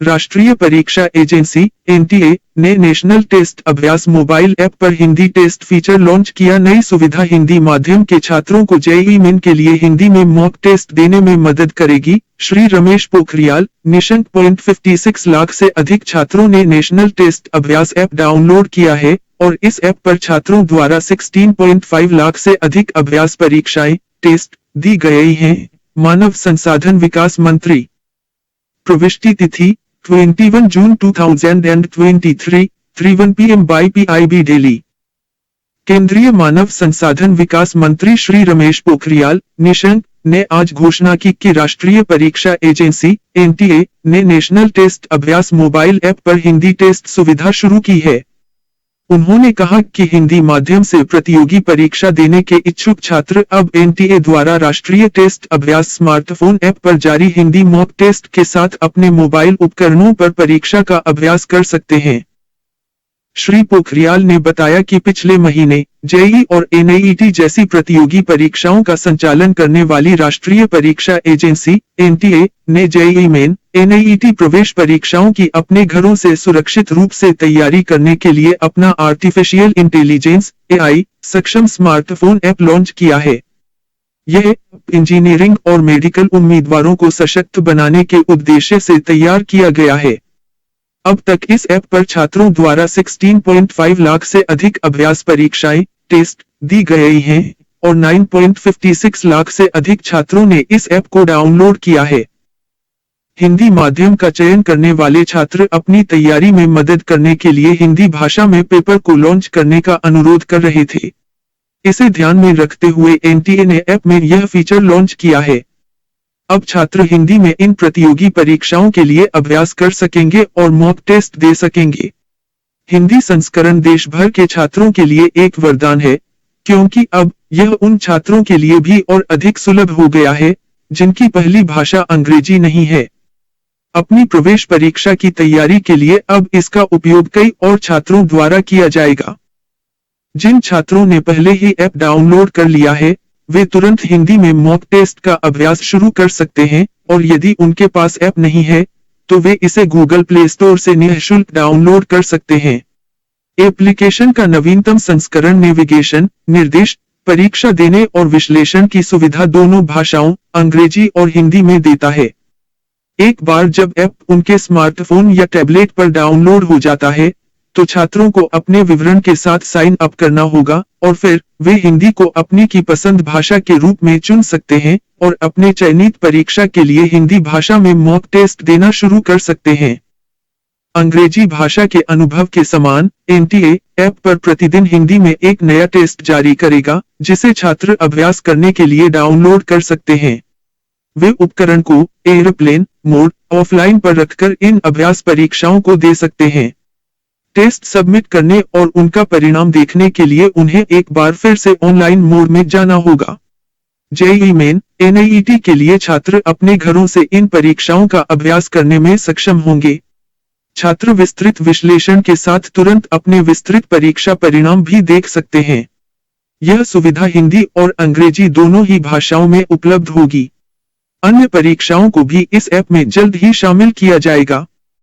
राष्ट्रीय परीक्षा agency (NTA) ने नेशनल टेस्ट अभ्यास मोबाइल ऐप पर हिंदी टेस्ट फीचर लॉन्च किया। नई सुविधा हिंदी माध्यम के छात्रों को जेईई मेन के लिए हिंदी में मॉक टेस्ट देने में मदद करेगी। श्री रमेश पोखरियाल निशंक 56 लाख से अधिक छात्रों ने नेशनल टेस्ट अभ्यास ऐप डाउनलोड किया है और इस ऐप पर छात्रों द्वारा 16.5 लाख से अधिक अभ्यास परीक्षाएं टेस्ट दी गई हैं। मानव संसाधन विकास मंत्री प्रविष्टि तिथि 21 जून 2023 3:1 PM by PIB डेली। केंद्रीय मानव संसाधन विकास मंत्री श्री रमेश पोखरियाल निशंक ने आज घोषणा की कि राष्ट्रीय परीक्षा एजेंसी (एनटीए) ने नेशनल टेस्ट अभ्यास मोबाइल ऐप पर हिंदी टेस्ट सुविधा शुरू की है। उन्होंने कहा कि हिंदी माध्यम से प्रतियोगी परीक्षा देने के इच्छुक छात्र अब एनटीए द्वारा राष्ट्रीय टेस्ट अभ्यास स्मार्टफोन ऐप पर जारी हिंदी मॉक टेस्ट के साथ अपने मोबाइल उपकरणों पर परीक्षा का अभ्यास कर सकते हैं। श्री पोखरियाल ने बताया कि पिछले महीने जेईई और एनआईईटी जैसी प्रतियोगी परीक्षाओं का संचालन करने वाली राष्ट्रीय परीक्षा एजेंसी (एनटीए) ने जेईई मेन, एनआईईटी प्रवेश परीक्षाओं की अपने घरों से सुरक्षित रूप से तैयारी करने के लिए अपना आर्टिफिशियल इंटेलिजेंस (एआई) सक्षम स्मार्टफोन ऐप लॉन्च किया है। यह इंजीनियरिंग और मेडिकल उम्मीदवारों को सशक्त बनाने के उद्देश्य से तैयार किया गया है। अब तक इस ऐप पर छात्रों द्वारा 16.5 लाख से अधिक अभ्यास परीक्षाएं टेस्ट दी गई हैं और 9.56 लाख से अधिक छात्रों ने इस ऐप को डाउनलोड किया है। हिंदी माध्यम का चयन करने वाले छात्र अपनी तैयारी में मदद करने के लिए हिंदी भाषा में पेपर को लॉन्च करने का अनुरोध कर रहे थे। इसे ध्यान में रखते हुए एनटीए ने ऐप में यह फीचर लॉन्च किया है। अब छात्र हिंदी में इन प्रतियोगी परीक्षाओं के लिए अभ्यास कर सकेंगे और मॉक टेस्ट दे सकेंगे। हिंदी संस्करण देश भर के छात्रों के लिए एक वरदान है, क्योंकि अब यह उन छात्रों के लिए भी और अधिक सुलभ हो गया है जिनकी पहली भाषा अंग्रेजी नहीं है। अपनी प्रवेश परीक्षा की तैयारी के लिए अब इसका उपयोग कई और छात्रों द्वारा किया जाएगा। जिन छात्रों ने पहले ही ऐप डाउनलोड कर लिया है, वे तुरंत हिंदी में मॉक टेस्ट का अभ्यास शुरू कर सकते हैं और यदि उनके पास ऐप नहीं है, तो वे इसे गूगल प्ले स्टोर से निःशुल्क डाउनलोड कर सकते हैं। एप्लीकेशन का नवीनतम संस्करण नेविगेशन, निर्देश, परीक्षा देने और विश्लेषण की सुविधा दोनों भाषाओं, अंग्रेजी और हिंदी में देता है। एक बार जब ऐप उनके स्मार्टफोन या टैबलेट पर डाउनलोड हो जाता है, तो छात्रों को अपने विवरण के साथ साइन अप करना होगा और फिर वे हिंदी को अपनी की पसंद भाषा के रूप में चुन सकते हैं और अपने चयनित परीक्षा के लिए हिंदी भाषा में मॉक टेस्ट देना शुरू कर सकते हैं। अंग्रेजी भाषा के अनुभव के समान, एनटीए ऐप पर प्रतिदिन हिंदी में एक नया टेस्ट जारी करेगा, जिसे छात्र अभ्यास करने के लिए डाउनलोड कर सकते हैं। वे उपकरण को एयरप्लेन मोड ऑफलाइन पर रखकर इन अभ्यास परीक्षाओं को दे सकते हैं। टेस्ट सबमिट करने और उनका परिणाम देखने के लिए उन्हें एक बार फिर से ऑनलाइन मोड में जाना होगा। जेईई मेन, एनआईईटी के लिए छात्र अपने घरों से इन परीक्षाओं का अभ्यास करने में सक्षम होंगे। छात्र विस्तृत विश्लेषण के साथ तुरंत अपने विस्तृत परीक्षा परिणाम भी देख सकते हैं। यह सुविधा हिंदी और अंग्रेजी दोनों ही भाषाओं में उपलब्ध होगी। अन्य परीक्षाओं को भी इस ऐप में जल्द ही शामिल किया जाएगा।